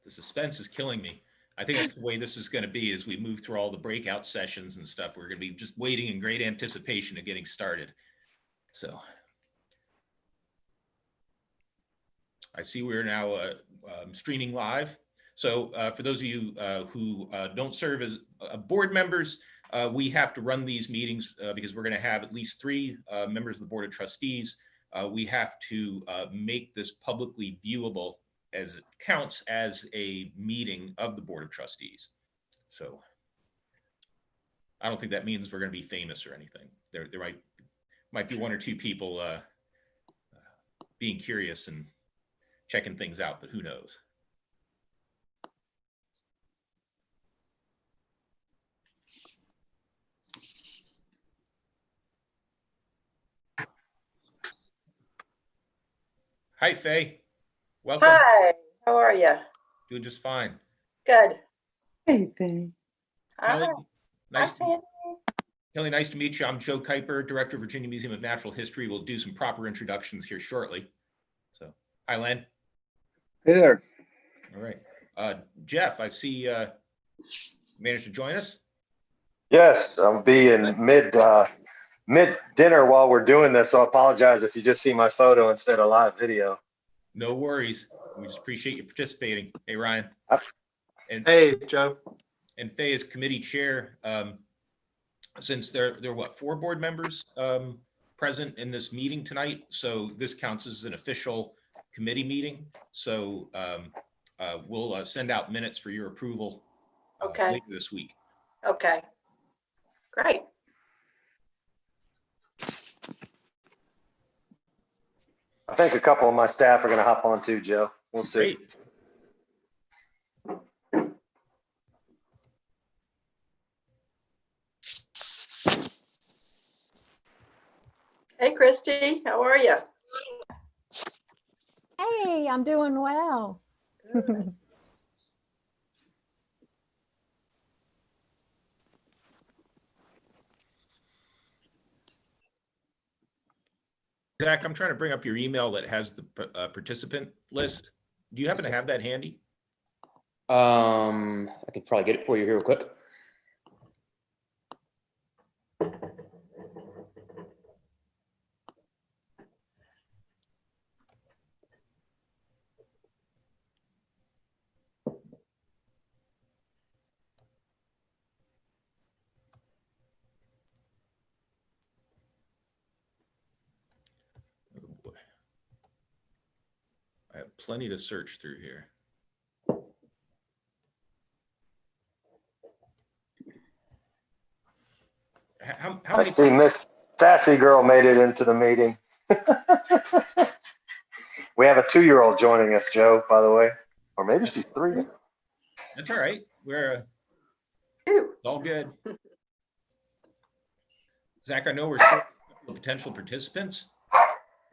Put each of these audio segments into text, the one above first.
The suspense is killing me. I think that's the way this is going to be as we move through all the breakout sessions and stuff. We're going to be just waiting in great anticipation of getting started. So I see we're now streaming live. So for those of you who don't serve as board members, we have to run these meetings because we're going to have at least 3 members of the Board of Trustees. We have to make this publicly viewable as it counts as a meeting of the Board of Trustees. So I don't think that means we're going to be famous or anything. There might be 1 or 2 people being curious and checking things out, but who knows? Hi, Faye. Welcome. Hi, how are you? Doing just fine. Good. Hey, Faye. Kelly, Hi, Sandy. Kelly, nice to meet you. I'm Joe Kuiper, Director of Virginia Museum of Natural History. We'll do some proper introductions here shortly. So, hi, Len. Hey there. All right. Jeff, I see you managed to join us. Yes, I'll be in mid dinner while we're doing this, so I apologize if you just see my photo instead of live video. No worries. We just appreciate you participating. Hey, Ryan. And hey, Joe. And Faye is committee chair. Since there are what, 4 board members present in this meeting tonight, so this counts as an official committee meeting. So we'll send out minutes for your approval later this week. Okay, great. I think a couple of my staff are going to hop on too, Joe. We'll see. Great. Hey, Christy, how are you? Hey, I'm doing well. Zach, I'm trying to bring up your email that has the participant list. Do you happen to have that handy? I could probably get it for you here real quick. I have plenty to search through here. How I many? see Miss Sassy Girl made it into the meeting. We have a 2-year-old joining us, Joe, by the way. Or maybe she's 3. That's all right. We're Ew. all good. Zach, I know we're short of potential participants.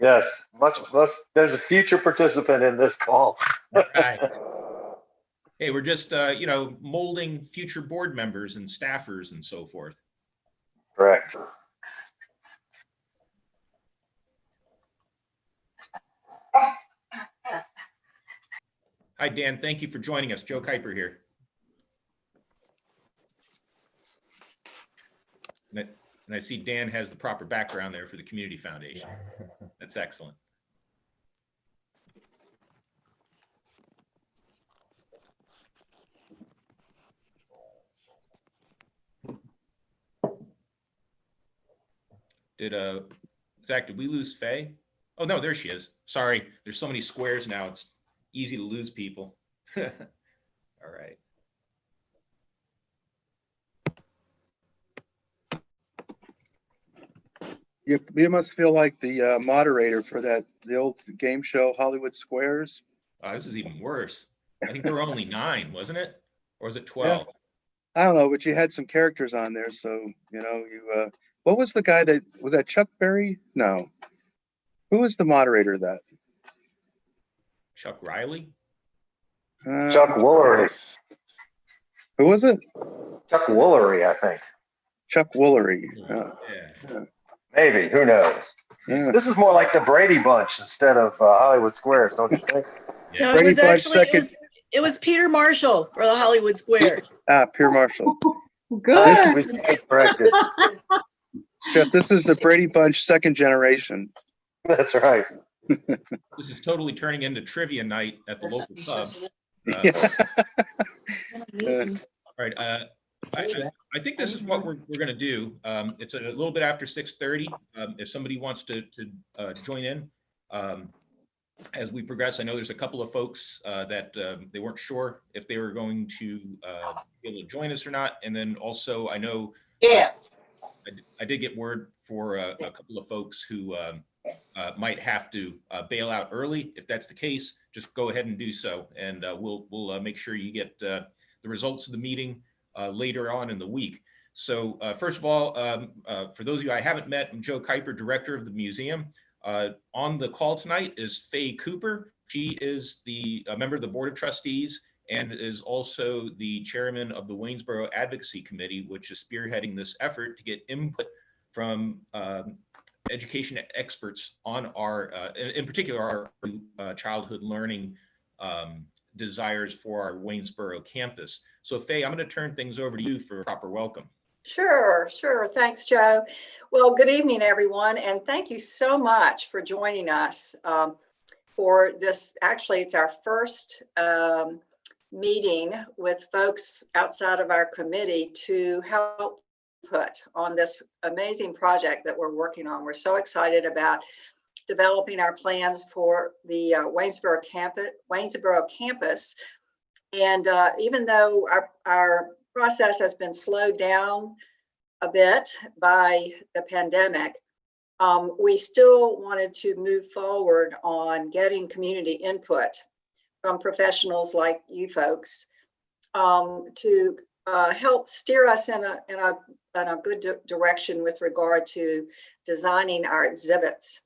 Yes, much. There's a future participant in this call. Right. Hey, we're just, molding future board members and staffers and so forth. Correct. Hi, Dan. Thank you for joining us. Joe Kuiper here. And I see Dan has the proper background there for the Community Foundation. That's excellent. Zach, did we lose Faye? Oh, no, there she is. Sorry, there's so many squares now. It's easy to lose people. All right. You must feel like the moderator for the old game show Hollywood Squares. This is even worse. I think there were only 9, wasn't it? Or was it 12? Yeah. I don't know, but you had some characters on there, so what was the guy was that Chuck Berry? No. Who was the moderator of that? Chuck Riley? Chuck Woolery. Who was it? Chuck Woolery, I think. Chuck Woolery. Yeah. Maybe. Who knows? Yeah. This is more like the Brady Bunch instead of Hollywood Squares, don't you think? Yeah. No, Brady Bunch second. It was Peter Marshall for the Hollywood Squares. Peter Marshall. Good. We stand corrected. Jeff, this is the Brady Bunch second generation. That's right. This is totally turning into trivia night at the local pub. Yeah. All right. I think this is what we're going to do. It's a little bit after 6:30. If somebody wants to join in as we progress, I know there's a couple of folks that they weren't sure if they were going to be able to join us or not. And then also, I know I did get word for a couple of folks who might have to bail out early. If that's the case, just go ahead and do so, and we'll make sure you get the results of the meeting later on in the week. So first of all, for those of you I haven't met, I'm Joe Kuiper, director of the museum. On the call tonight is Faye Cooper. She is a member of the Board of Trustees and is also the chairman of the Waynesboro Advocacy Committee, which is spearheading this effort to get input from education experts on our, in particular, our childhood learning desires for our Waynesboro campus. So Faye, I'm going to turn things over to you for a proper welcome. Sure. Thanks, Joe. Well, good evening, everyone, and thank you so much for joining us for this. Actually, it's our first meeting with folks outside of our committee to help put on this amazing project that we're working on. We're so excited about developing our plans for the Waynesboro campus. And even though our process has been slowed down a bit by the pandemic, we still wanted to move forward on getting community input from professionals like you folks to help steer us in a good direction with regard to designing our exhibits.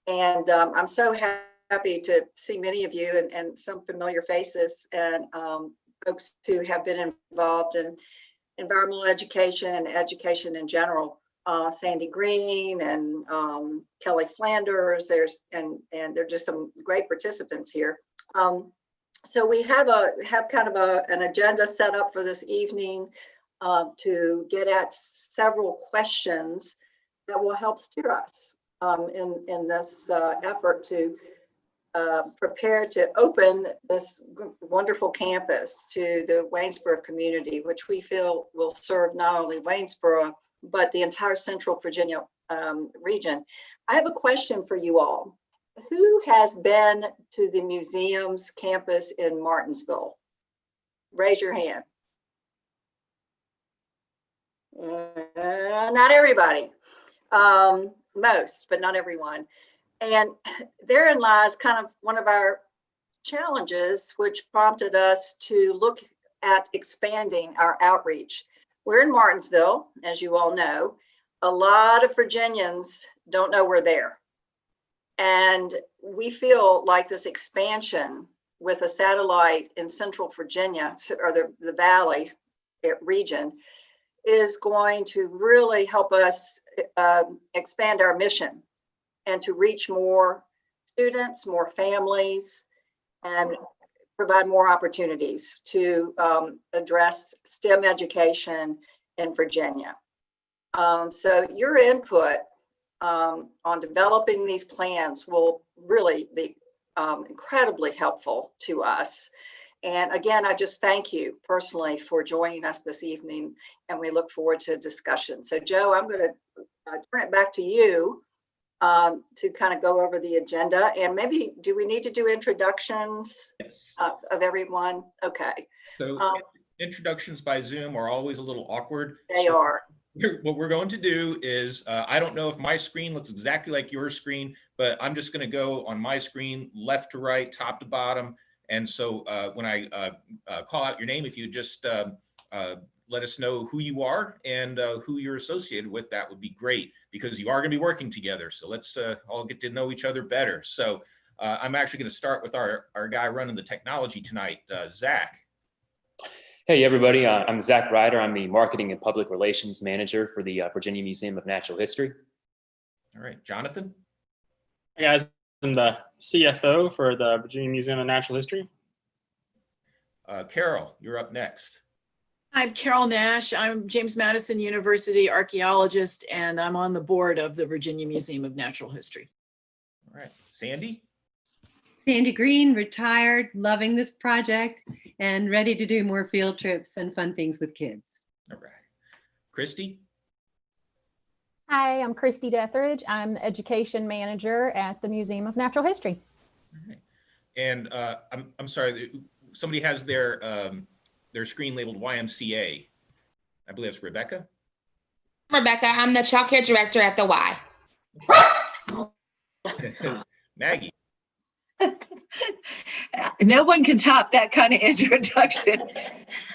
And I'm so happy to see many of you and some familiar faces and folks who have been involved in environmental education and education in general. Sandy Green and Kelly Flanders, and there are just some great participants here. So we have kind of an agenda set up for this evening to get at several questions that will help steer us in this effort to prepare to open this wonderful campus to the Waynesboro community, which we feel will serve not only Waynesboro, but the entire Central Virginia region. I have a question for you all. Who has been to the museum's campus in Martinsville? Raise your hand. Not everybody. Most, but not everyone. And therein lies kind of one of our challenges, which prompted us to look at expanding our outreach. We're in Martinsville, as you all know. A lot of Virginians don't know we're there. And we feel like this expansion with a satellite in Central Virginia, or the Valley region, is going to really help us expand our mission and to reach more students, more families, and provide more opportunities to address STEM education in Virginia. So your input on developing these plans will really be incredibly helpful to us. And again, I just thank you personally for joining us this evening, and we look forward to discussion. So Joe, I'm going to turn it back to you to kind of go over the agenda. And maybe, do we need to do introductions of everyone? Okay. So introductions by Zoom are always a little awkward. They are. What we're going to do is, I don't know if my screen looks exactly like your screen, but I'm just going to go on my screen, left to right, top to bottom. And so when I call out your name, if you just let us know who you are and who you're associated with, that would be great, because you are going to be working together. So let's all get to know each other better. So I'm actually going to start with our guy running the technology tonight, Zach. Hey, everybody. I'm Zach Ryder. I'm the Marketing and Public Relations Manager for the Virginia Museum of Natural History. All right, Jonathan. Hey guys, I'm the CFO for the Virginia Museum of Natural History. Carol, you're up next. I'm Carol Nash. I'm James Madison University archaeologist, and I'm on the board of the Virginia Museum of Natural History. All right, Sandy. Sandy Green, retired, loving this project, and ready to do more field trips and fun things with kids. All right, Christy. Hi, I'm Christy Deathridge. I'm the education manager at the Museum of Natural History. All right. And I'm sorry, somebody has their screen labeled YMCA. I believe it's Rebecca. Rebecca, I'm the child care director at the Y. Maggie. No one can top that kind of introduction.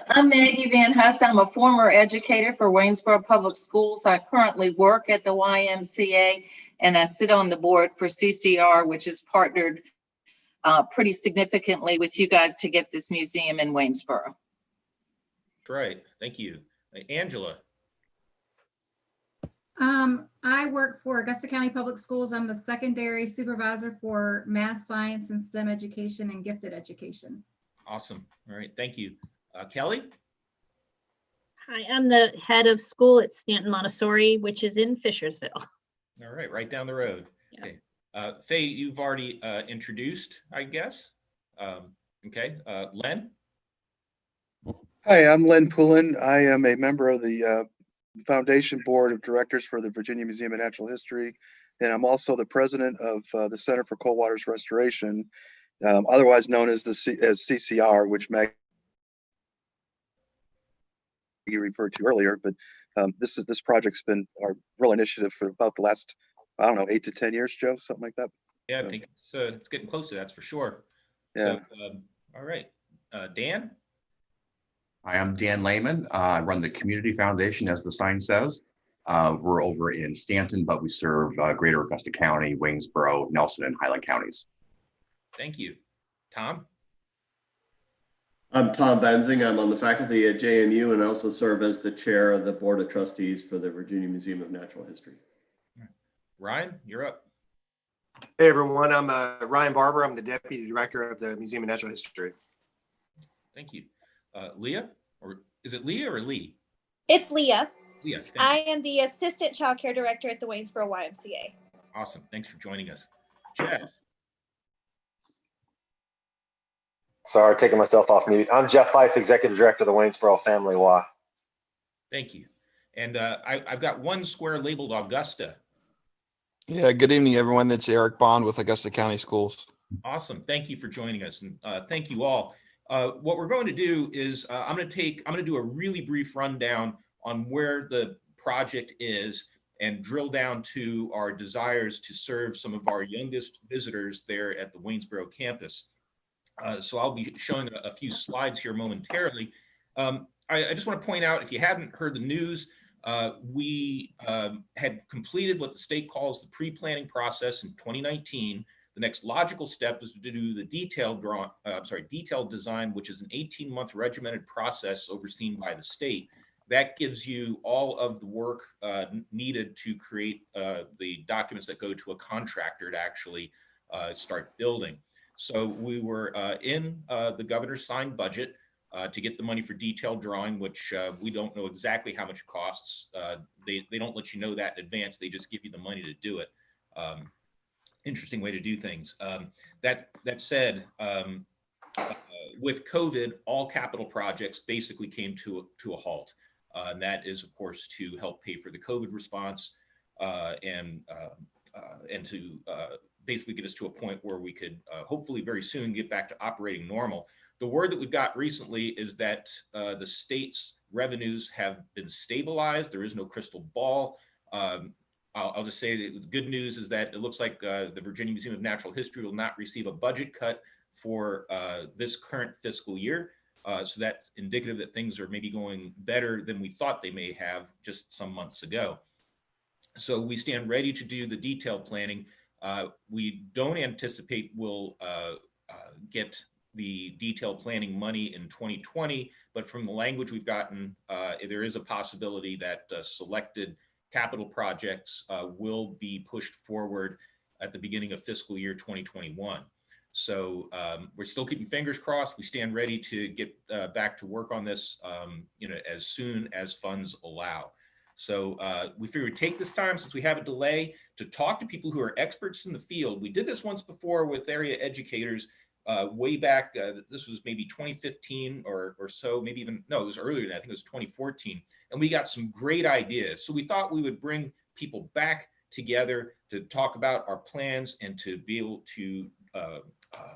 I'm Maggie Van Huss. I'm a former educator for Waynesboro Public Schools. I currently work at the YMCA, and I sit on the board for CCR, which is partnered pretty significantly with you guys to get this museum in Waynesboro. That's right. Thank you. Angela. I work for Augusta County Public Schools. I'm the secondary supervisor for math, science, and STEM education and gifted education. Awesome. All right. Thank you. Kelly. Hi, I'm the head of school at Stanton Montessori, which is in Fishersville. All right. Right down the road. Yeah. Okay. Faye, you've already introduced, I guess. Okay. Len. Hi, I'm Len Poulin. I am a member of the Foundation Board of Directors for the Virginia Museum of Natural History, and I'm also the president of the Center for Cold Waters Restoration, otherwise known as CCR, which Maggie referred to earlier. But this project's been our real initiative for about the last, I don't know, 8 to 10 years, Joe, something like that. Yeah, So, I think it's getting close to that's for sure. yeah. So, all right. Dan. Hi, I'm Dan Lehman. I run the Community Foundation, as the sign says. We're over in Stanton, but we serve Greater Augusta County, Waynesboro, Nelson, and Highland counties. Thank you. Tom. I'm Tom Benzing. I'm on the faculty at JMU, and I also serve as the chair of the Board of Trustees for the Virginia Museum of Natural History. Ryan, you're up. Hey everyone, I'm Ryan Barber. I'm the Deputy Director of the Museum of Natural History. Thank you. Leah, or is it Leah or Lee? It's Leah. Leah. I am the Assistant Child Care Director at the Waynesboro YMCA. Awesome. Thanks for joining us. Jeff. Sorry, taking myself off mute. I'm Jeff Fife, Executive Director of the Waynesboro Family Y. Thank you. And I've got one square labeled Augusta. Yeah, good evening, everyone. That's Eric Bond with Augusta County Schools. Awesome. Thank you for joining us, and thank you all. What we're going to do is I'm going to do a really brief rundown on where the project is and drill down to our desires to serve some of our youngest visitors there at the Waynesboro campus. So I'll be showing a few slides here momentarily. I just want to point out, if you hadn't heard the news, we had completed what the state calls the pre-planning process in 2019. The next logical step is to do the detailed design, which is an 18-month regimented process overseen by the state. That gives you all of the work needed to create the documents that go to a contractor to actually start building. So we were in the governor's signed budget to get the money for detailed drawing, which we don't know exactly how much it costs. They don't let you know that in advance. They just give you the money to do it. Interesting way to do things. That said, with COVID, all capital projects basically came to a halt. And that is, of course, to help pay for the COVID response and to basically get us to a point where we could hopefully very soon get back to operating normal. The word that we've got recently is that the state's revenues have been stabilized. There is no crystal ball. I'll just say that the good news is that it looks like the Virginia Museum of Natural History will not receive a budget cut for this current fiscal year. So that's indicative that things are maybe going better than we thought they may have just some months ago. So we stand ready to do the detailed planning. We don't anticipate we'll get the detailed planning money in 2020, but from the language we've gotten, there is a possibility that selected capital projects will be pushed forward at the beginning of fiscal year 2021. So we're still keeping fingers crossed. We stand ready to get back to work on this, as soon as funds allow. So we figured we'd take this time, since we have a delay, to talk to people who are experts in the field. We did this once before with area educators way back. This was maybe 2015 or so, maybe even, no, it was earlier than that. I think it was 2014. And we got some great ideas. So we thought we would bring people back together to talk about our plans and to be able to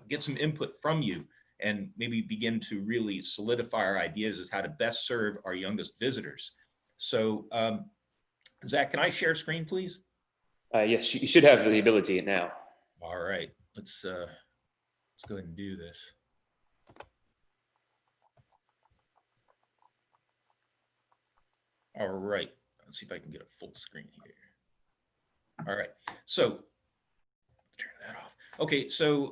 get some input from you and maybe begin to really solidify our ideas as how to best serve our youngest visitors. So Zach, can I share screen, please? Yes, you should have the ability now. All right, let's go ahead and do this. All right, let's see if I can get a full screen here. All right, so turn that off. Okay, so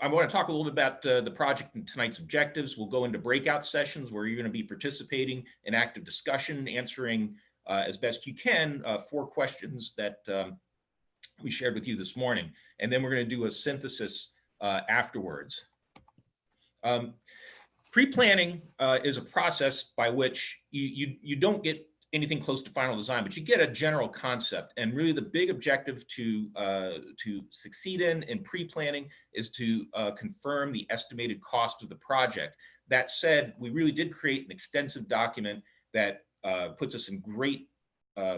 I want to talk a little bit about the project and tonight's objectives. We'll go into breakout sessions where you're going to be participating in active discussion, answering as best you can 4 questions that we shared with you this morning. And then we're going to do a synthesis afterwards. Pre-planning is a process by which you don't get anything close to final design, but you get a general concept. And really the big objective to succeed in pre-planning is to confirm the estimated cost of the project. That said, we really did create an extensive document that puts us in great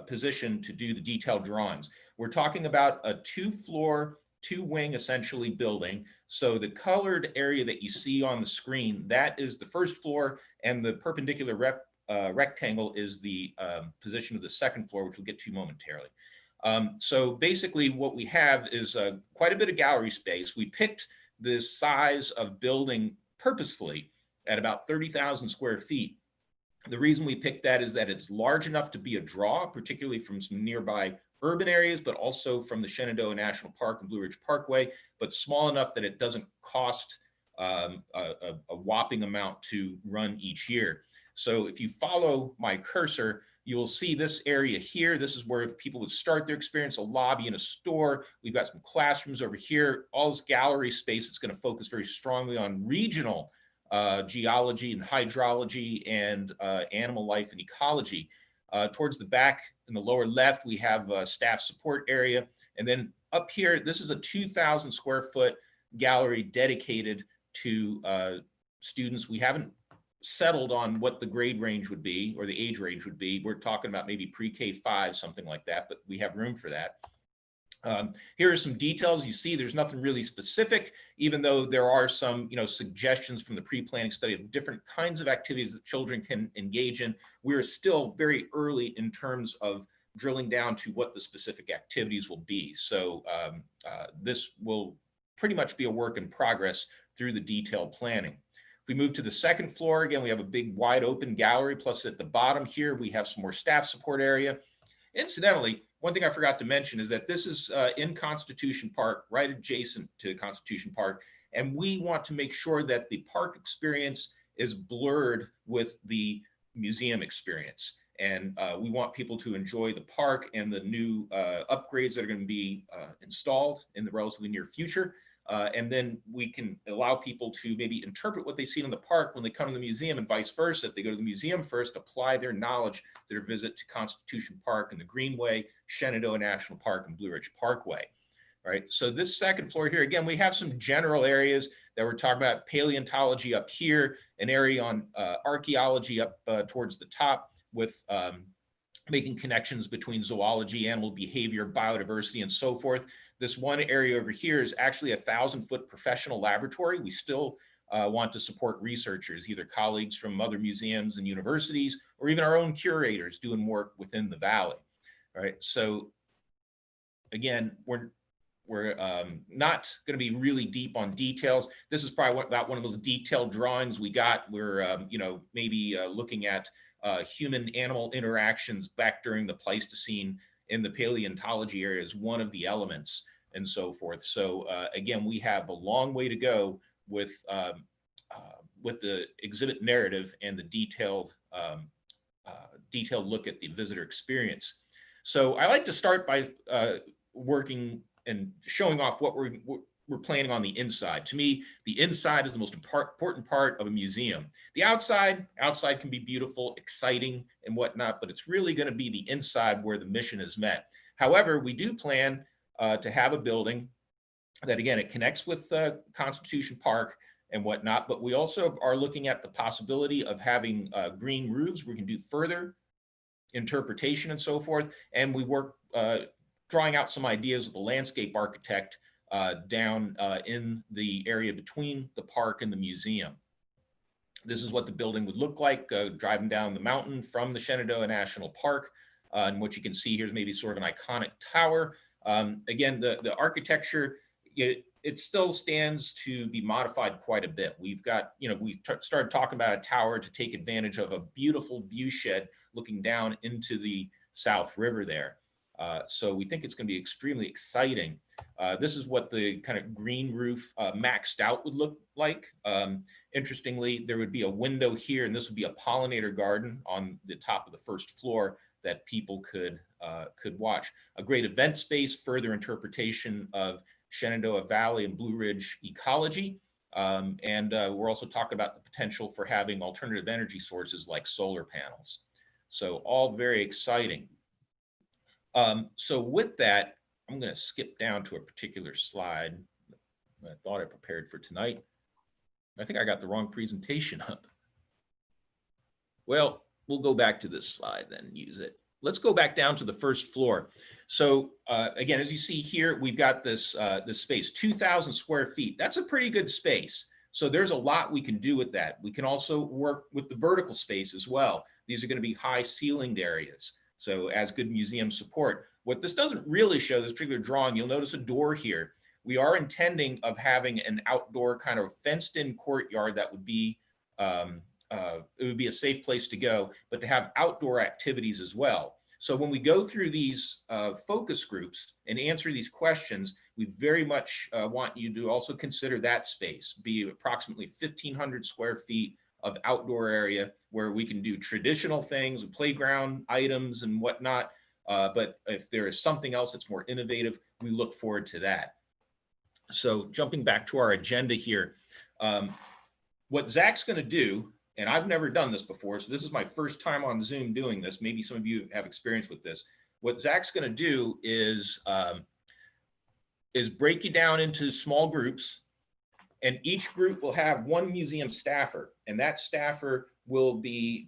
position to do the detailed drawings. We're talking about a 2-floor, 2-wing essentially building. So the colored area that you see on the screen, that is the first floor, and the perpendicular rectangle is the position of the second floor, which we'll get to momentarily. So basically what we have is quite a bit of gallery space. We picked this size of building purposefully at about 30,000 square feet. The reason we picked that is that it's large enough to be a draw, particularly from some nearby urban areas, but also from the Shenandoah National Park and Blue Ridge Parkway, but small enough that it doesn't cost a whopping amount to run each year. So if you follow my cursor, you will see this area here. This is where people would start their experience, a lobby and a store. We've got some classrooms over here. All this gallery space is going to focus very strongly on regional geology and hydrology and animal life and ecology. Towards the back in the lower left, we have a staff support area. And then up here, this is a 2,000 square foot gallery dedicated to students. We haven't settled on what the grade range would be or the age range would be. We're talking about maybe pre-K 5, something like that, but we have room for that. Here are some details. You see there's nothing really specific, even though there are some suggestions from the pre-planning study of different kinds of activities that children can engage in. We're still very early in terms of drilling down to what the specific activities will be. So this will pretty much be a work in progress through the detailed planning. If we move to the second floor, again, we have a big wide open gallery, plus at the bottom here, we have some more staff support area. Incidentally, one thing I forgot to mention is that this is in Constitution Park, right adjacent to Constitution Park. And we want to make sure that the park experience is blurred with the museum experience. And we want people to enjoy the park and the new upgrades that are going to be installed in the relatively near future. And then we can allow people to maybe interpret what they see in the park when they come to the museum, and vice versa. If they go to the museum first, apply their knowledge to their visit to Constitution Park and the Greenway, Shenandoah National Park, and Blue Ridge Parkway. All right, so this second floor here, again, we have some general areas that we're talking about. Paleontology up here, an area on archaeology up towards the top, with making connections between zoology, animal behavior, biodiversity, and so forth. This one area over here is actually a 1,000-foot professional laboratory. We still want to support researchers, either colleagues from other museums and universities, or even our own curators doing work within the valley. All right, so again, we're not going to be really deep on details. This is probably about one of those detailed drawings we got. We're maybe looking at human-animal interactions back during the Pleistocene in the paleontology area is one of the elements, and so forth. So again, we have a long way to go with the exhibit narrative and the detailed look at the visitor experience. So I like to start by working and showing off what we're planning on the inside. To me, the inside is the most important part of a museum. The outside can be beautiful, exciting, and whatnot, but it's really going to be the inside where the mission is met. However, we do plan to have a building that, again, it connects with Constitution Park and whatnot, but we also are looking at the possibility of having green roofs. We can do further interpretation and so forth, and we work drawing out some ideas with the landscape architect down in the area between the park and the museum. This is what the building would look like driving down the mountain from the Shenandoah National Park. And what you can see here is maybe sort of an iconic tower. Again, the architecture, it still stands to be modified quite a bit. We've got, we started talking about a tower to take advantage of a beautiful view shed looking down into the South River there. So we think it's going to be extremely exciting. This is what the kind of green roof maxed out would look like. Interestingly, there would be a window here, and this would be a pollinator garden on the top of the first floor that people could watch. A great event space, further interpretation of Shenandoah Valley and Blue Ridge ecology. And we're also talking about the potential for having alternative energy sources like solar panels. So all very exciting. So with that, I'm going to skip down to a particular slide I thought I prepared for tonight. I think I got the wrong presentation up. Well, we'll go back to this slide then and use it. Let's go back down to the first floor. So again, as you see here, we've got this, this space, 2,000 square feet. That's a pretty good space. So there's a lot we can do with that. We can also work with the vertical space as well. These are going to be high ceilinged areas. So as good museum support. What this doesn't really show, this particular drawing, you'll notice a door here. We are intending of having an outdoor kind of fenced in courtyard that would be, it would be a safe place to go, but to have outdoor activities as well. So when we go through these focus groups and answer these questions, we very much want you to also consider that space, be approximately 1,500 square feet of outdoor area where we can do traditional things, playground items and whatnot. But if there is something else that's more innovative, we look forward to that. So jumping back to our agenda here, what Zach's going to do, and I've never done this before, so this is my first time on Zoom doing this. Maybe some of you have experience with this. What Zach's going to do is break you down into small groups, and each group will have one museum staffer, and that staffer will be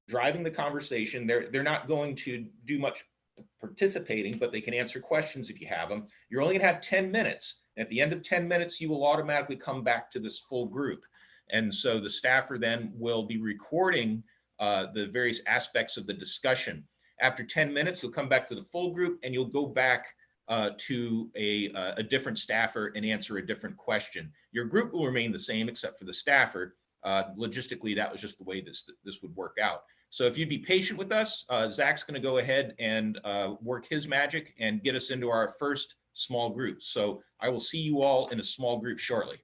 driving the conversation. They're not going to do much participating, but they can answer questions if you have them. You're only going to have 10 minutes. And at the end of 10 minutes, you will automatically come back to this full group. And so the staffer then will be recording the various aspects of the discussion. After 10 minutes, you'll come back to the full group and you'll go back to a different staffer and answer a different question. Your group will remain the same except for the staffer. Logistically, that was just the way this would work out. So if you'd be patient with us, Zach's going to go ahead and work his magic and get us into our first small group. So I will see you all in a small group shortly.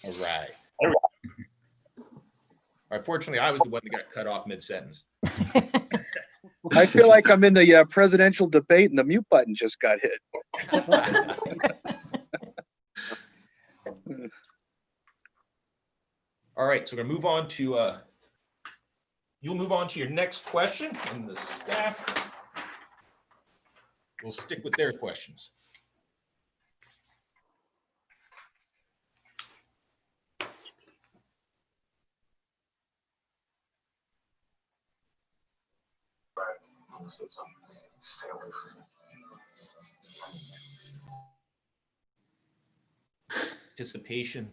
All right. All right. Fortunately, I was the one that got cut off mid-sentence. I feel like I'm in the presidential debate and the mute button just got hit. All right, so we're gonna move on to, you'll move on to your next question, and the staff will stick with their questions. Participation.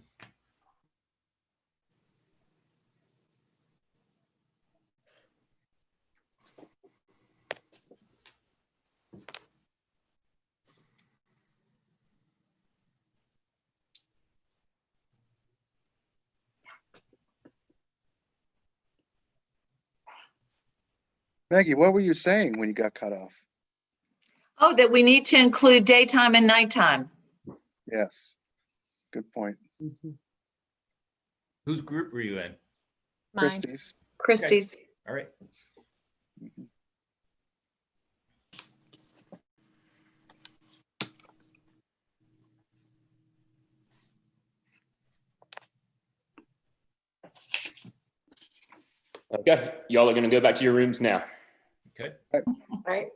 Maggie, what were you saying when you got cut off? Oh, that we need to include daytime and nighttime. Yes, good point. Whose group were you in? Mine. Christie's. Christie's. Okay. All right. Okay, y'all are going to go back to your rooms now. Okay. Right.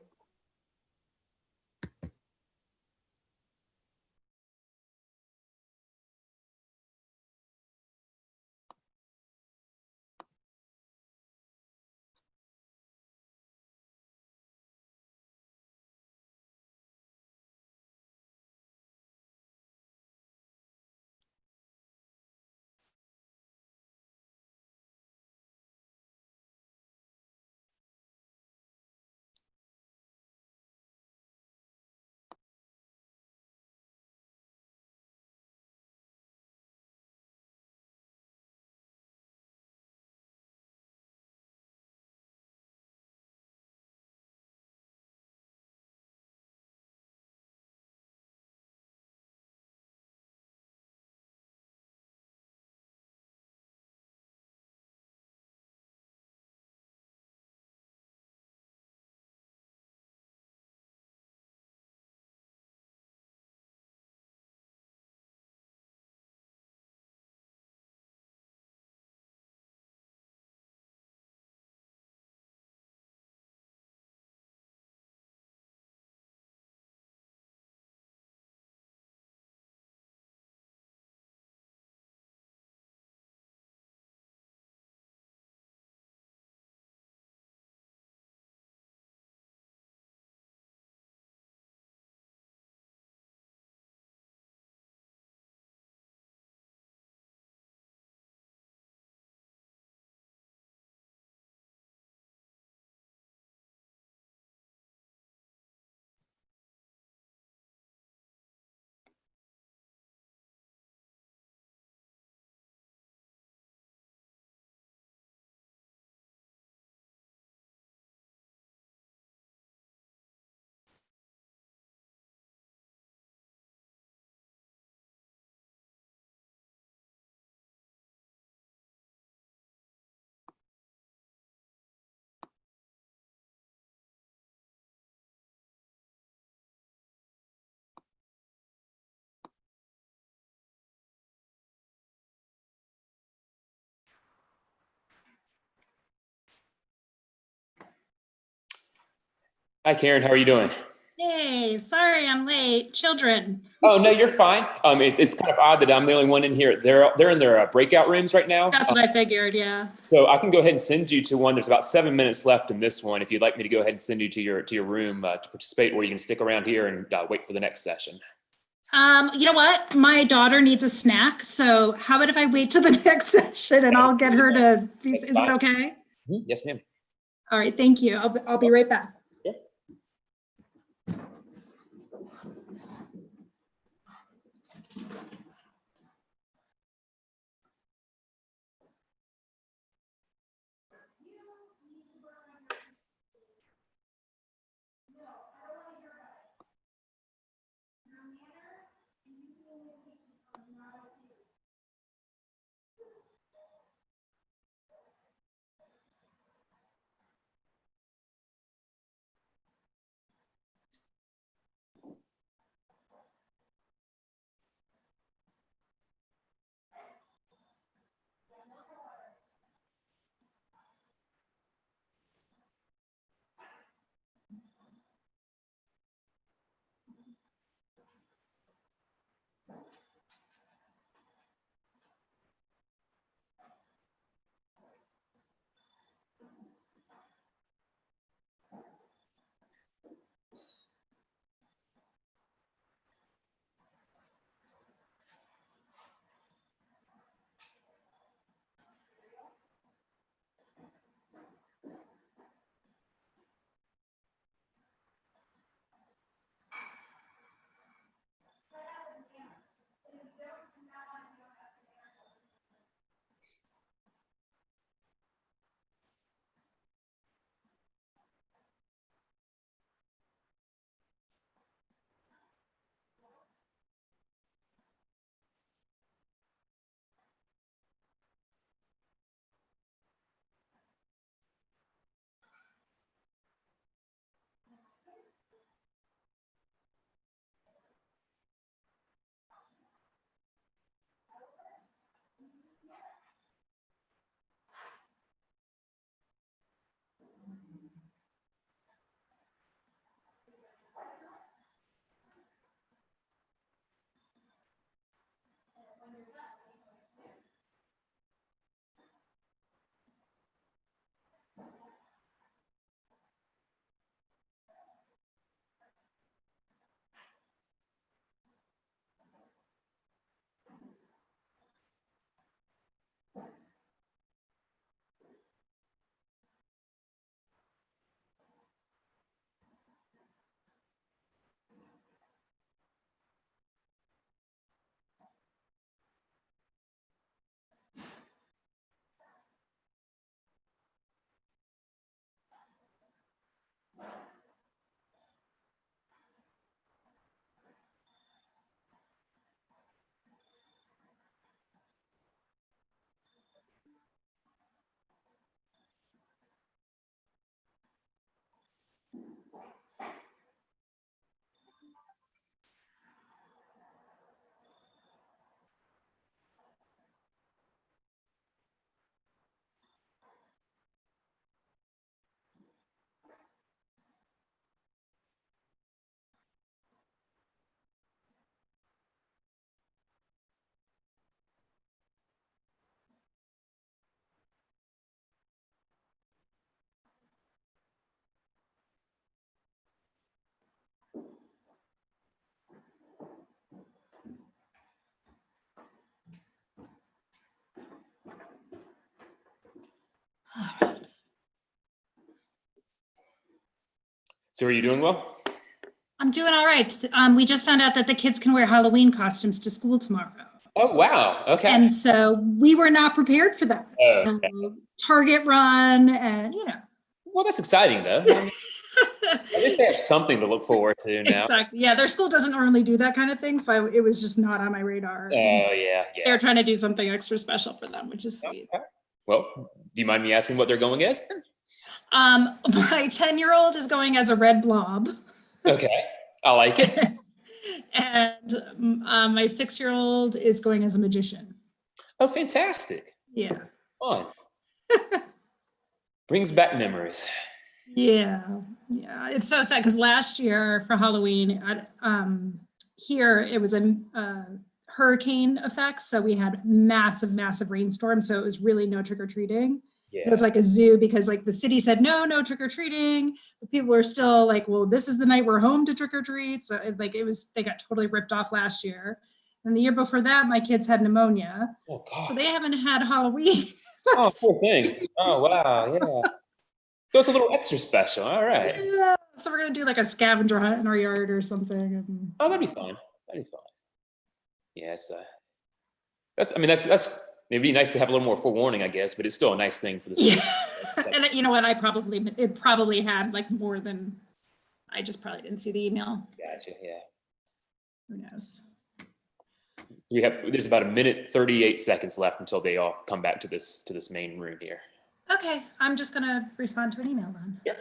Hi, Karen. How are you doing? Hey, sorry I'm late. Children. Oh, no, you're fine. It's kind of odd that I'm the only one in here. They're in their breakout rooms right now. That's what I figured, yeah. So I can go ahead and send you to one. There's about 7 minutes left in this one. If you'd like me to go ahead and send you to your room to participate, or you can stick around here and wait for the next session. You know what? My daughter needs a snack, so how about if I wait till the next session and I'll get her to be, is it okay? Yes, ma'am. All right, thank you. I'll be right back. So are you doing well? I'm doing all right. We just found out that the kids can wear Halloween costumes to school tomorrow. Oh, wow. Okay. And so we were not prepared for that. Oh, So okay. Target run and, you know. Well, that's exciting though. I mean, at least they have something to look forward to now. Exactly. Yeah, their school doesn't normally do that kind of thing. So it was just not on my radar. Oh, yeah, yeah. They're trying to do something extra special for them, which is sweet. Okay. Well, do you mind me asking what they're going as then? My 10-year-old is going as a red blob. Okay, I like it. And my 6-year-old is going as a magician. Oh, fantastic. Yeah. Fun. Brings back memories. Yeah. Yeah. It's so sad because last year for Halloween, here it was a hurricane effect. So we had massive rainstorm. So it was really no trick-or-treating. Yeah. It was like a zoo because like the city said, no trick-or-treating. But people were still like, well, this is the night we're home to trick-or-treat. So they got totally ripped off last year. And the year before that, my kids had pneumonia. Oh, God. So they haven't had Halloween. Oh, poor things. Oh, wow. Yeah. So it's a little extra special. All right. Yeah. So we're going to do like a scavenger hunt in our yard or something. Oh, that'd be fun. That'd be fun. Yes. It'd be nice to have a little more forewarning, I guess, but it's still a nice thing for the school. Yeah. And you know what? It probably had like more than, I just probably didn't see the email. Gotcha. Yeah. Who knows? There's about 1:38 seconds left until they all come back to this main room here. Okay. I'm just going to respond to an email then. Yeah.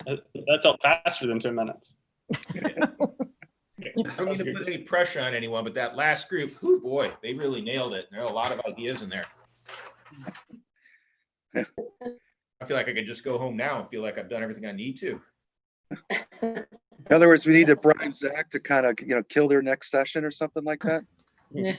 That felt faster than 10 minutes. I don't mean to put any pressure on anyone, but that last group, oh boy, they really nailed it. There are a lot of ideas in there. I feel like I could just go home now and feel like I've done everything I need to. In other words, we need to bribe Zach to kind of, kill their next session or something like that. Yeah.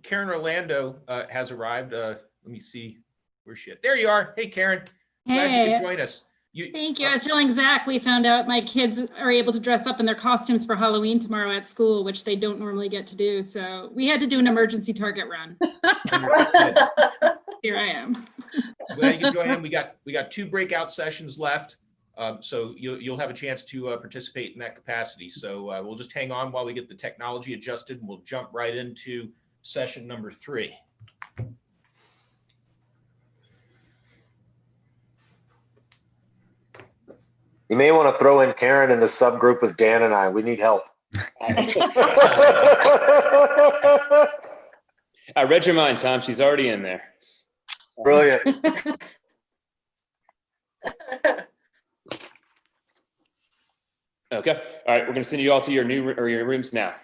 Karen Orlando has arrived. Let me see. Where's she at? There you are. Hey, Karen. Glad you Hey. could join us. Thank you. I was telling Zach, we found out my kids are able to dress up in their costumes for Halloween tomorrow at school, which they don't normally get to do. So we had to do an emergency Target run. Here I am. Glad you could join in. We got 2 breakout sessions left. So you'll have a chance to participate in that capacity. So we'll just hang on while we get the technology adjusted, and we'll jump right into session number 3. You may want to throw in Karen in the subgroup with Dan and I. We need help. I read your mind, Tom. She's already in there. Brilliant. Okay. All right. We're going to send you all to your your rooms now.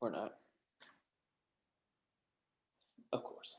Or not. Of course.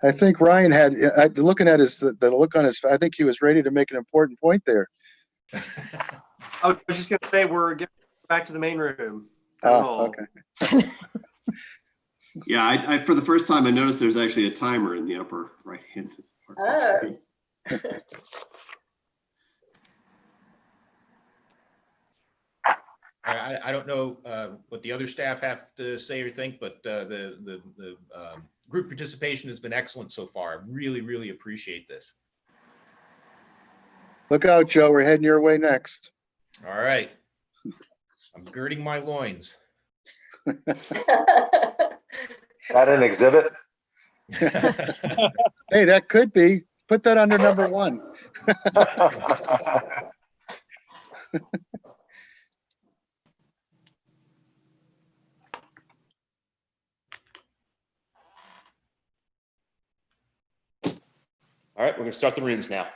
I think Ryan had, looking at the look on his, I think he was ready to make an important point there. I was just gonna say, we're getting back to the main room. That was all. Okay. Yeah, I for the first time I noticed there's actually a timer in the upper right hand part of the screen. I don't know what the other staff have to say or think, but the group participation has been excellent so far. I really, really appreciate this. Look out, Joe. We're heading your way next. All right. I'm girding my loins. That an exhibit? Hey, that could be. Put that under number 1. All right, we're going to start the rooms now.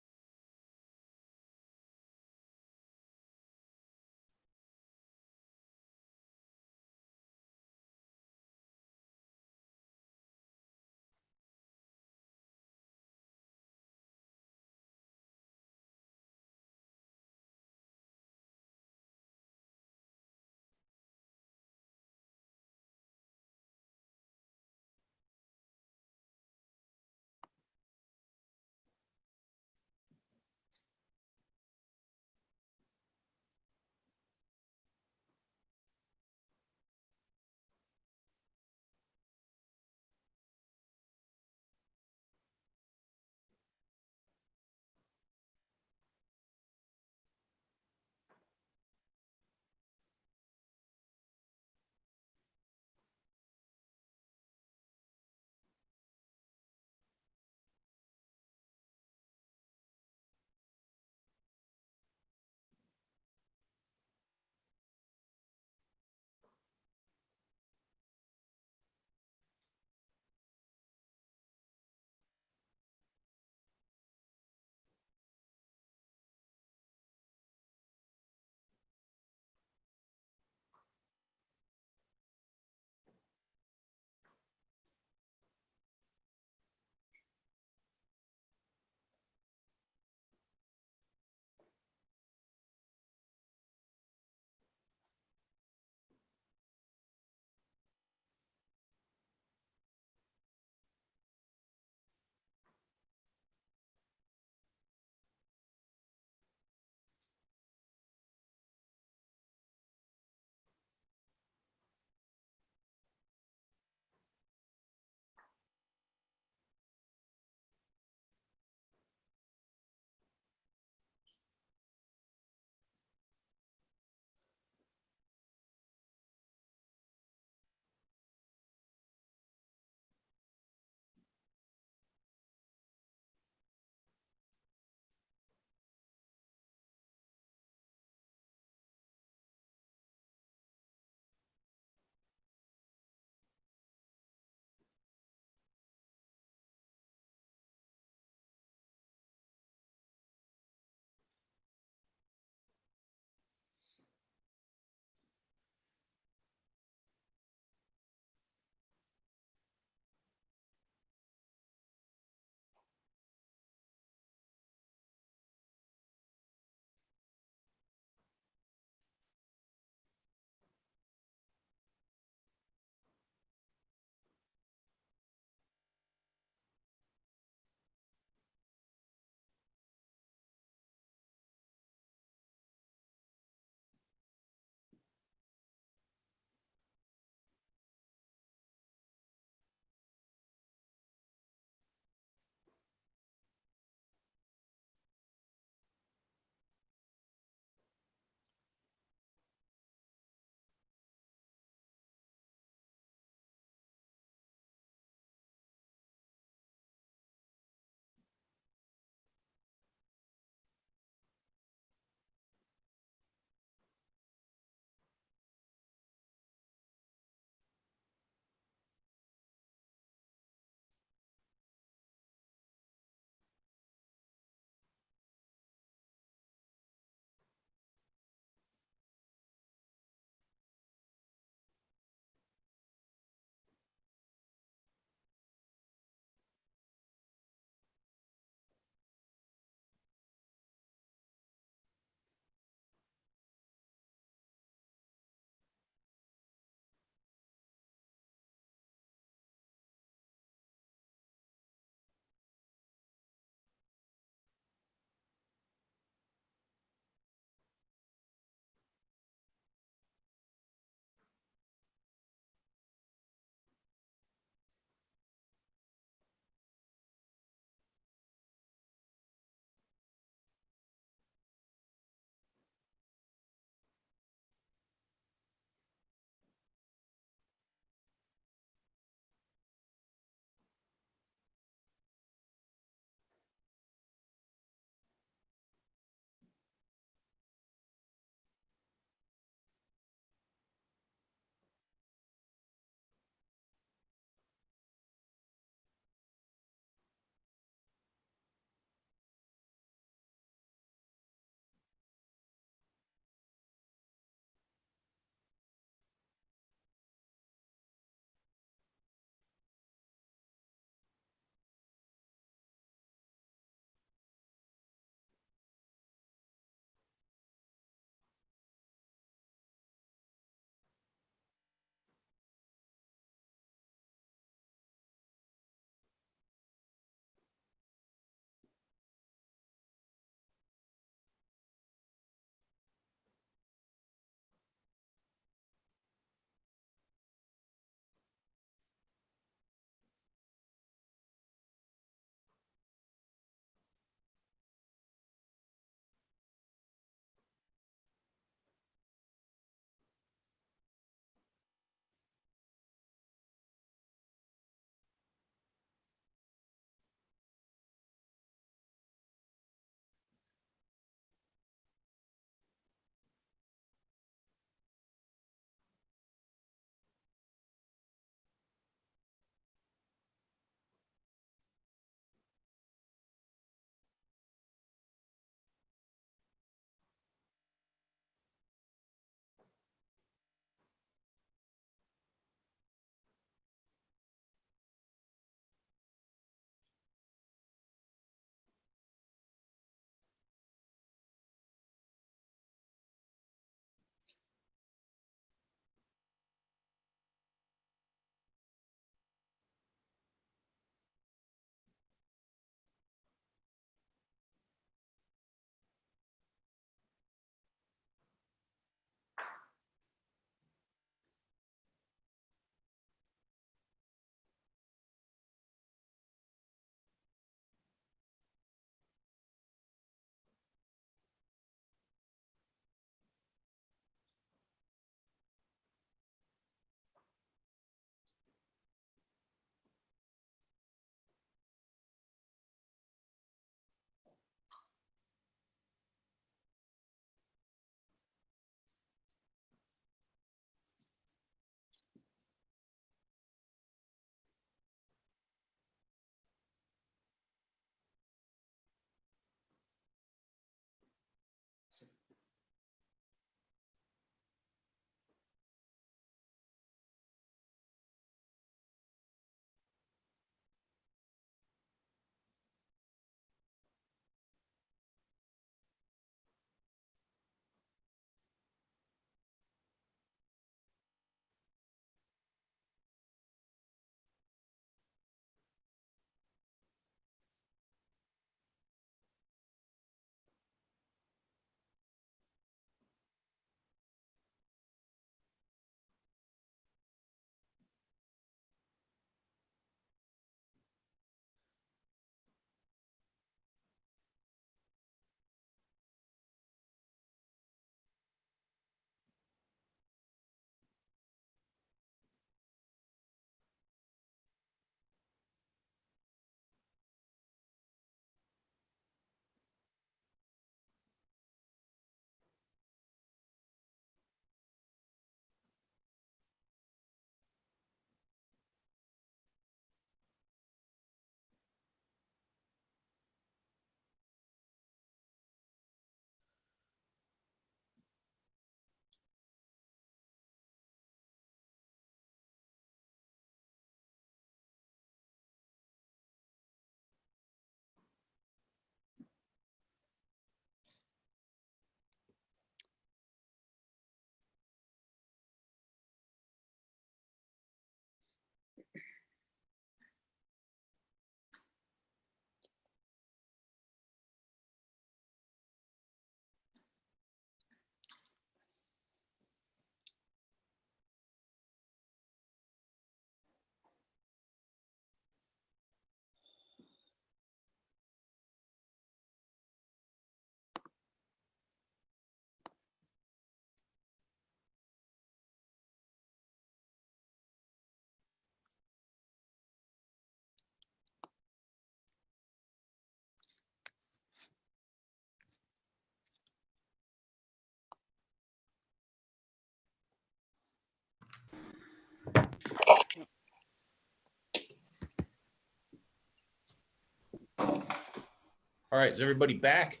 All right, is everybody back?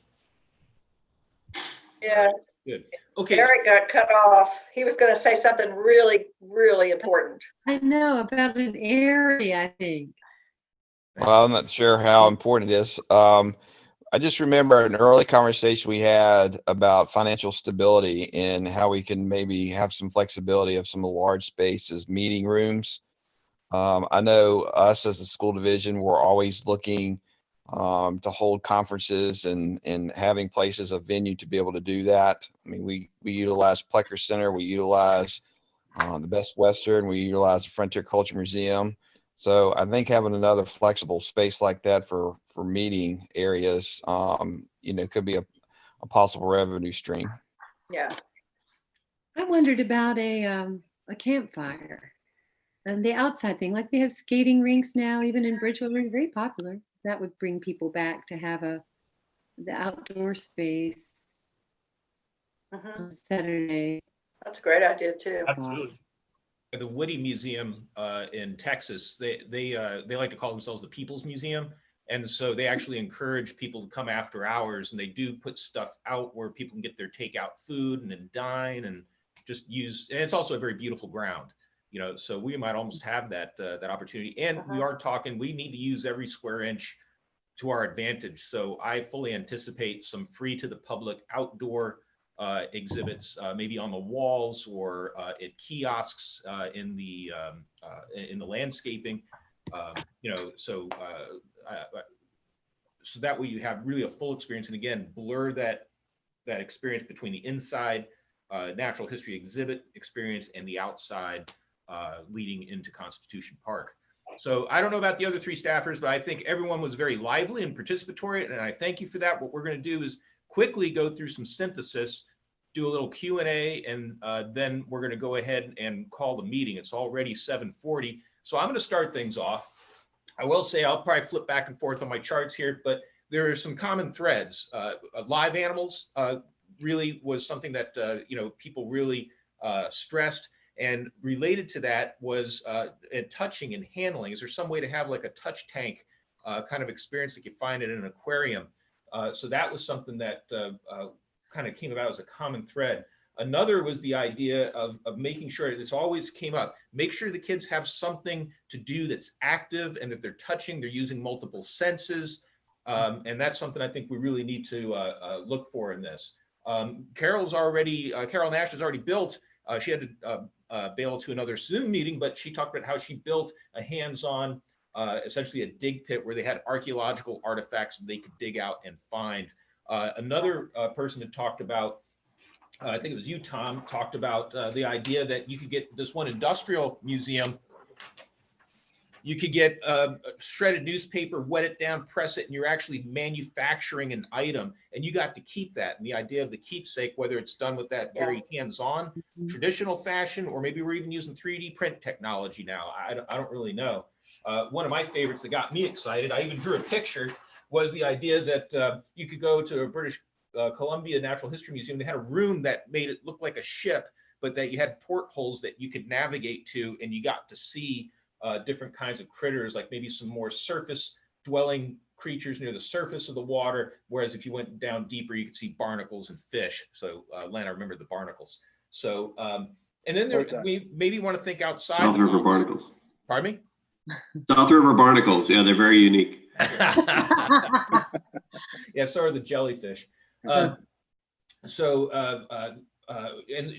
Yeah. Good. Okay. Eric got cut off. He was going to say something really, really important. I know about an area, I think. Well, I'm not sure how important it is. I just remember an early conversation we had about financial stability and how we can maybe have some flexibility of some of the large spaces, meeting rooms. I know us as a school division, we're always looking to hold conferences and having places, a venue to be able to do that. I mean, we utilize Plecker Center, we utilize the Best Western, we utilize the Frontier Culture Museum. So I think having another flexible space like that for meeting areas, could be a possible revenue stream. Yeah. I wondered about a campfire and the outside thing, like they have skating rinks now, even in Bridgeville, they're very popular. That would bring people back to have the outdoor space on Saturday. That's a great idea too. Absolutely. The Woody Museum in Texas, they like to call themselves the People's Museum. And so they actually encourage people to come after hours, and they do put stuff out where people can get their takeout food and then dine and just use, and it's also a very beautiful ground, so we might almost have that opportunity. And we are talking, we need to use every square inch to our advantage. So I fully anticipate some free to the public outdoor exhibits, maybe on the walls or at kiosks in the landscaping, so that way you have really a full experience. And again, blur that experience between the inside natural history exhibit experience and the outside leading into Constitution Park. So I don't know about the other three staffers, but I think everyone was very lively and participatory, and I thank you for that. What we're going to do is quickly go through some synthesis, do a little Q&A, and then we're going to go ahead and call the meeting. It's already 7:40, so I'm going to start things off. I will say I'll probably flip back and forth on my charts here, but there are some common threads. Live animals really was something that people really stressed, and related to that was touching and handling. Is there some way to have like a touch tank kind of experience like you find it in an aquarium? So that was something that kind of came about as a common thread. Another was the idea of making sure, this always came up, make sure the kids have something to do that's active and that they're touching, they're using multiple senses. And that's something I think we really need to look for in this. Carol Nash has already built, she had to bail to another Zoom meeting, but she talked about how she built a hands-on, essentially a dig pit where they had archaeological artifacts that they could dig out and find. Another person had talked about, I think it was you, Tom, talked about the idea that you could get this one industrial museum. You could get shredded newspaper, wet it down, press it, and you're actually manufacturing an item, and you got to keep that. And the idea of the keepsake, whether it's done with that very hands-on traditional fashion, or maybe we're even using 3D print technology now. I don't really know. One of my favorites that got me excited, I even drew a picture, was the idea that you could go to a British Columbia Natural History Museum. They had a room that made it look like a ship, but that you had portholes that you could navigate to, and you got to see different kinds of critters, like maybe some more surface dwelling creatures near the surface of the water. Whereas if you went down deeper, you could see barnacles and fish. So Len, I remember the barnacles. So, and then we maybe want to think outside. South River barnacles. Pardon me? South River barnacles. Yeah, they're very unique. Yeah, so are the jellyfish. And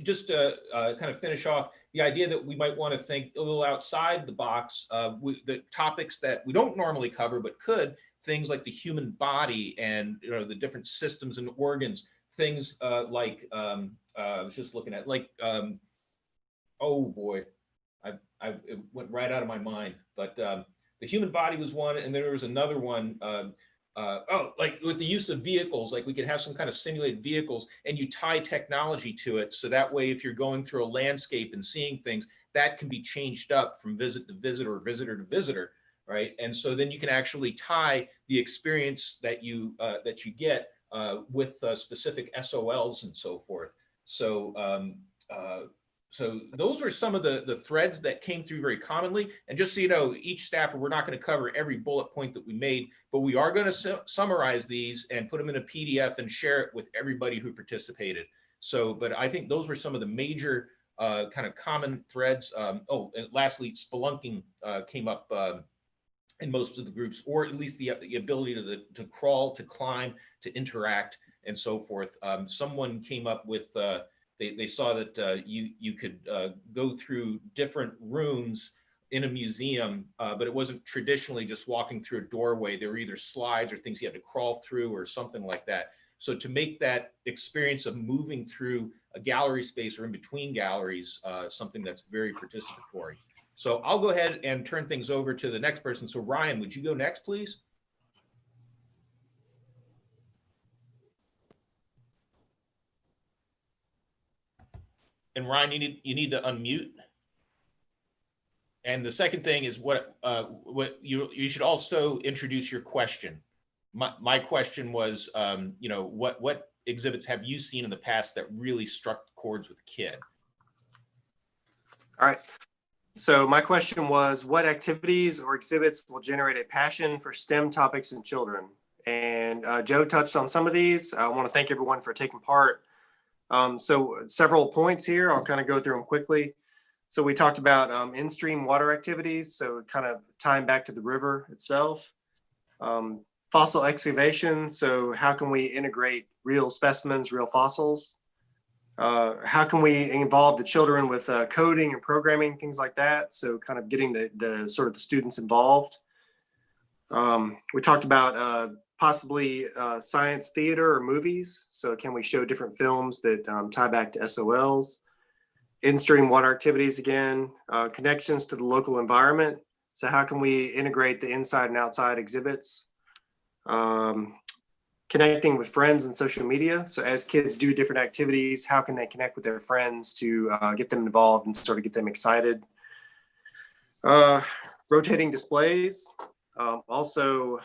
just to kind of finish off, the idea that we might want to think a little outside the box, the topics that we don't normally cover but could, things like the human body and the different systems and organs, things like I was just looking at, like oh boy, it went right out of my mind, but the human body was one, and there was another one. Like with the use of vehicles, like we could have some kind of simulated vehicles, and you tie technology to it. So that way, if you're going through a landscape and seeing things, that can be changed up from visit to visit or visitor to visitor, right? And so then you can actually tie the experience that you get with specific SOLs and so forth. So So those are some of the threads that came through very commonly. And just so you know, each staffer, we're not going to cover every bullet point that we made, but we are going to summarize these and put them in a PDF and share it with everybody who participated. So, but I think those were some of the major kind of common threads. And lastly, spelunking came up in most of the groups, or at least the ability to crawl, to climb, to interact, and so forth. Someone came up with, they saw that you could go through different rooms in a museum, but it wasn't traditionally just walking through a doorway. There were either slides or things you had to crawl through or something like that. So to make that experience of moving through a gallery space or in between galleries, something that's very participatory. So I'll go ahead and turn things over to the next person. So Ryan, would you go next, please? And Ryan, you need to unmute. And the second thing is what you should also introduce your question. My question was, you know, what exhibits have you seen in the past that really struck chords with a kid? All right. So my question was, what activities or exhibits will generate a passion for STEM topics in children? And Joe touched on some of these. I want to thank everyone for taking part. So several points here. I'll kind of go through them quickly. So we talked about in-stream water activities. So kind of tying back to the river itself. Fossil excavation. So how can we integrate real specimens, real fossils? How can we involve the children with coding and programming, things like that? So kind of getting the sort of the students involved. We talked about possibly science theater or movies. So can we show different films that tie back to SOLs? In-stream water activities again, connections to the local environment. So how can we integrate the inside and outside exhibits? Connecting with friends and social media. So as kids do different activities, how can they connect with their friends to get them involved and sort of get them excited? Rotating displays. Also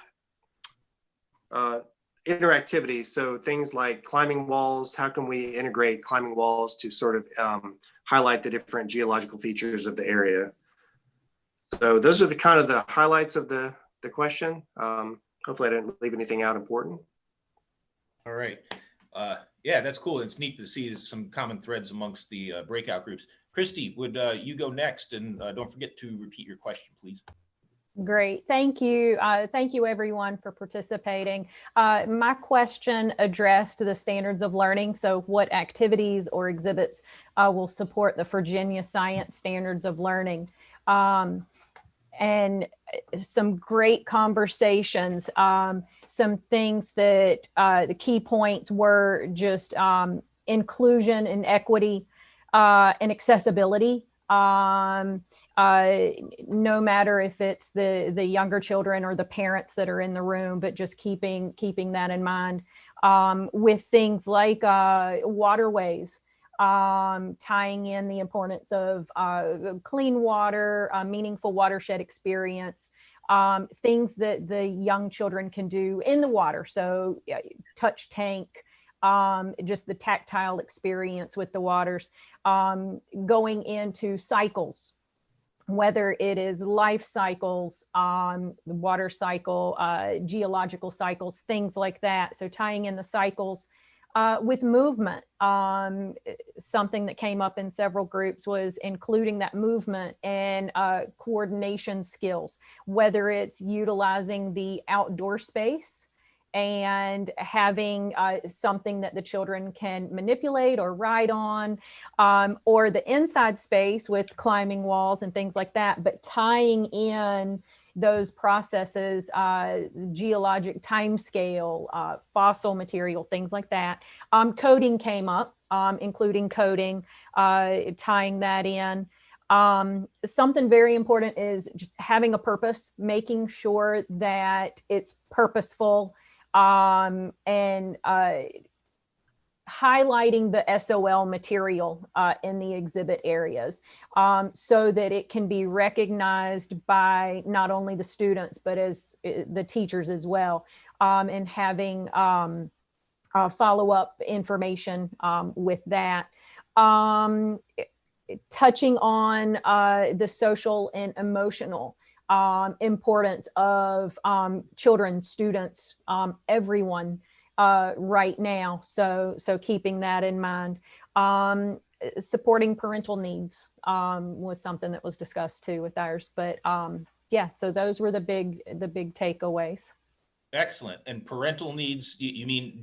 interactivity. So things like climbing walls, how can we integrate climbing walls to sort of highlight the different geological features of the area? So those are the kind of the highlights of the question. Hopefully I didn't leave anything out important. All right. Yeah, that's cool. It's neat to see some common threads amongst the breakout groups. Christy, would you go next? And don't forget to repeat your question, please. Great. Thank you. Thank you, everyone, for participating. My question addressed the standards of learning. So what activities or exhibits will support the Virginia Science Standards of Learning? And some great conversations. Some things that the key points were just inclusion and equity and accessibility. No matter if it's the younger children or the parents that are in the room, but just keeping that in mind with things like waterways. Tying in the importance of clean water, meaningful watershed experience, things that the young children can do in the water. So touch tank, just the tactile experience with the waters, going into cycles, whether it is life cycles, the water cycle, geological cycles, things like that. So tying in the cycles with movement. Something that came up in several groups was including that movement and coordination skills, whether it's utilizing the outdoor space and having something that the children can manipulate or ride on, or the inside space with climbing walls and things like that, but tying in those processes, geologic time scale, fossil material, things like that. Coding came up, including coding, tying that in. Something very important is just having a purpose, making sure that it's purposeful, and highlighting the SOL material in the exhibit areas so that it can be recognized by not only the students, but as the teachers as well, and having follow-up information with that. touching on the social and emotional importance of children, students, everyone right now. So keeping that in mind. Supporting parental needs was something that was discussed too with ours. But yeah, so those were the big takeaways. Excellent. And parental needs, you mean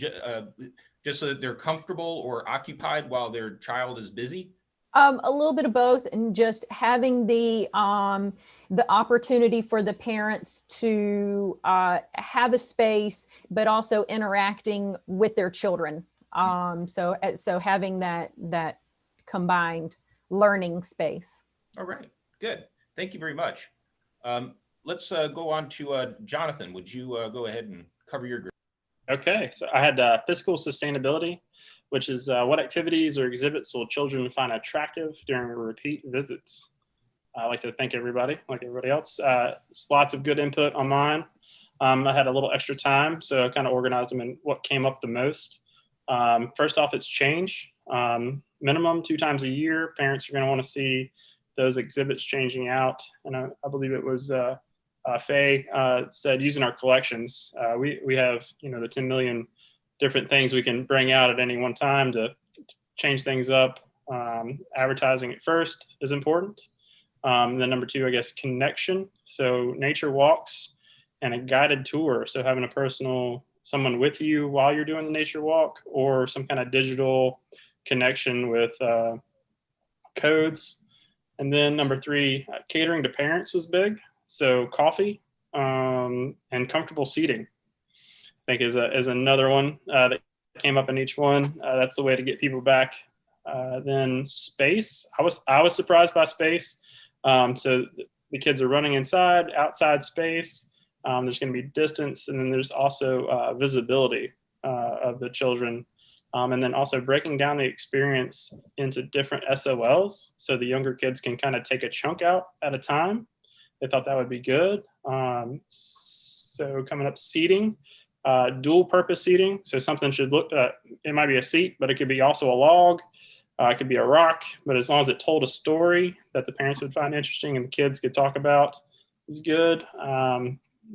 just so that they're comfortable or occupied while their child is busy? A little bit of both, and just having the opportunity for the parents to have a space, but also interacting with their children. So having that combined learning space. All right, good. Thank you very much. Let's go on to Jonathan. Would you go ahead and cover your group? Okay, so I had fiscal sustainability, which is what activities or exhibits will children find attractive during repeat visits. I'd like to thank everybody, like everybody else. Lots of good input on mine. I had a little extra time, so I kind of organized them in what came up the most. First off, it's change. Minimum 2 times a year, parents are going to want to see those exhibits changing out. And I believe it was Faye said using our collections. We have, the 10 million different things we can bring out at any one time to change things up. Advertising at first is important. Then number 2, I guess, connection. So nature walks and a guided tour. So having a personal someone with you while you're doing the nature walk, or some kind of digital connection with codes. And then number 3, catering to parents is big. So coffee and comfortable seating, I think is another one that came up in each one. That's the way to get people back. Then space. I was surprised by space. So the kids are running inside, outside space. There's going to be distance, and then there's also visibility of the children. And then also breaking down the experience into different SOLs, so the younger kids can kind of take a chunk out at a time. They thought that would be good. So coming up, seating, dual purpose seating. So something should look, it might be a seat, but it could be also a log. It could be a rock, but as long as it told a story that the parents would find interesting and the kids could talk about, is good.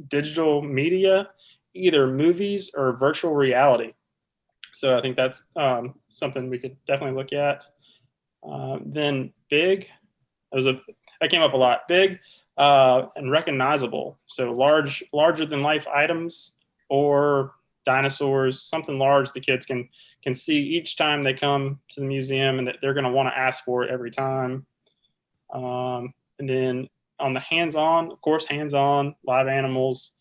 Digital media, either movies or virtual reality. So I think that's something we could definitely look at. Then big, that came up a lot. Big and recognizable. So larger than life items or dinosaurs, something large the kids can see each time they come to the museum, and that they're going to want to ask for it every time. And then on the hands-on, of course, hands-on, live animals,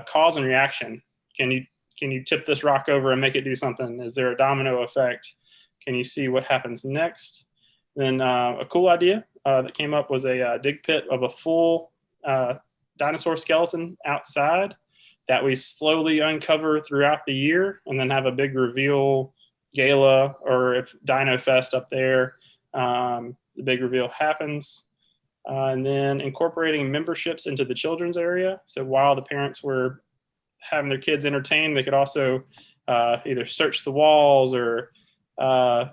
cause and reaction. Can you tip this rock over and make it do something? Is there a domino effect? Can you see what happens next? Then a cool idea that came up was a dig pit of a full dinosaur skeleton outside that we slowly uncover throughout the year, and then have a big reveal gala, or if Dino Fest up there, the big reveal happens. And then incorporating memberships into the children's area. So while the parents were having their kids entertained, they could also either search the walls or kind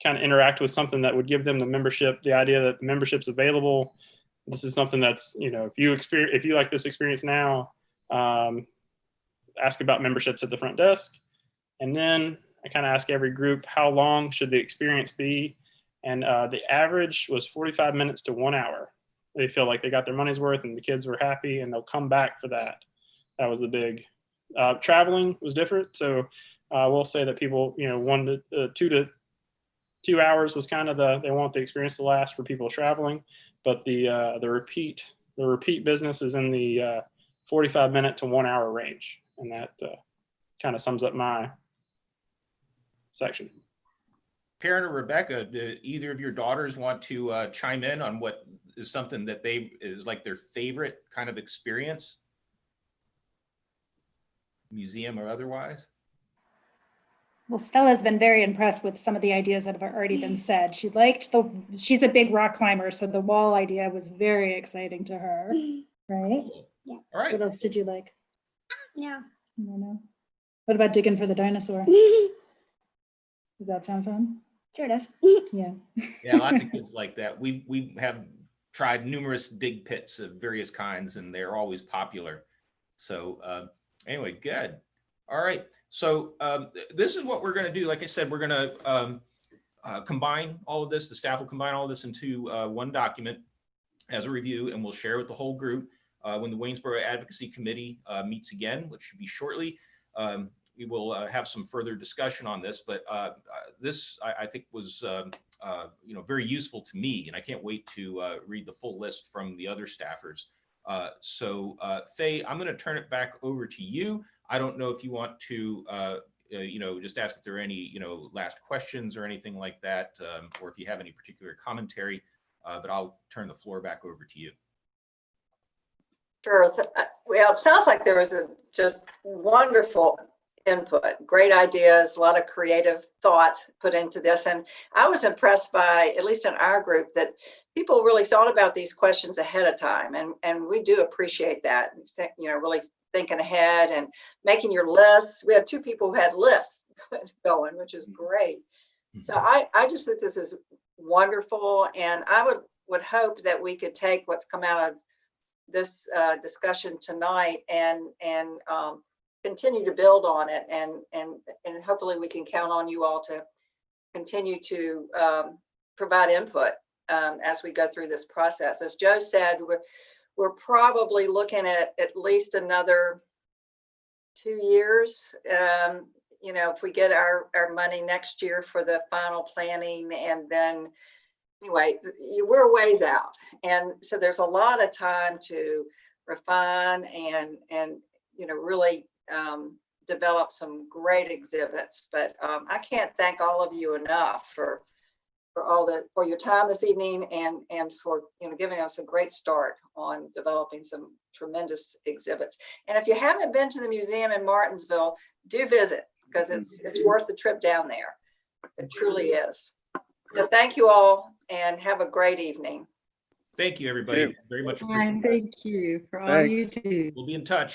of interact with something that would give them the membership, the idea that the membership's available. This is something that's, if you like this experience now, ask about memberships at the front desk. And then I kind of ask every group, how long should the experience be? And the average was 45 minutes to 1 hour. They feel like they got their money's worth and the kids were happy and they'll come back for that. That was the big. Traveling was different. So we'll say that people, 1 to 2 hours was kind of they want the experience to last for people traveling. But the repeat business is in the 45-minute to 1 hour range. And that kind of sums up my section. Karen or Rebecca, do either of your daughters want to chime in on what is something that is like their favorite kind of experience, museum or otherwise? Well, Stella's been very impressed with some of the ideas that have already been said. She's a big rock climber, so the wall idea was very exciting to her, right? Yeah. All right. What else did you like? Yeah. I don't know. What about digging for the dinosaur? Does that sound fun? Sort of. Yeah. Yeah, lots of kids like that. We have tried numerous dig pits of various kinds, and they're always popular. So anyway, good. All right. So this is what we're going to do. Like I said, we're going to combine all of this. The staff will combine all of this into one document as a review, and we'll share with the whole group when the Waynesboro Advocacy Committee meets again, which should be shortly. We will have some further discussion on this, but this I think was very useful to me, and I can't wait to read the full list from the other staffers. So Faye, I'm going to turn it back over to you. I don't know if you want to just ask if there are any last questions or anything like that, or if you have any particular commentary, but I'll turn the floor back over to you. Sure. Well, it sounds like there was a just wonderful input, great ideas, a lot of creative thought put into this. And I was impressed by, at least in our group, that people really thought about these questions ahead of time. And we do appreciate that, really thinking ahead and making your lists. We had 2 people who had lists going, which is great. So I just think this is wonderful. And I would hope that we could take what's come out of this discussion tonight and continue to build on it, and hopefully we can count on you all to continue to provide input as we go through this process. As Joe said, we're probably looking at least another 2 years. If we get our money next year for the final planning, and then anyway, we're ways out, and so there's a lot of time to refine and really develop some great exhibits. But I can't thank all of you enough for your time this evening, and for giving us a great start on developing some tremendous exhibits. And if you haven't been to the museum in Martinsville, do visit, because it's worth the trip down there. It truly is. So thank you all, and have a great evening. Thank you, everybody. Very much appreciated. Thank you for all you do. We'll be in touch.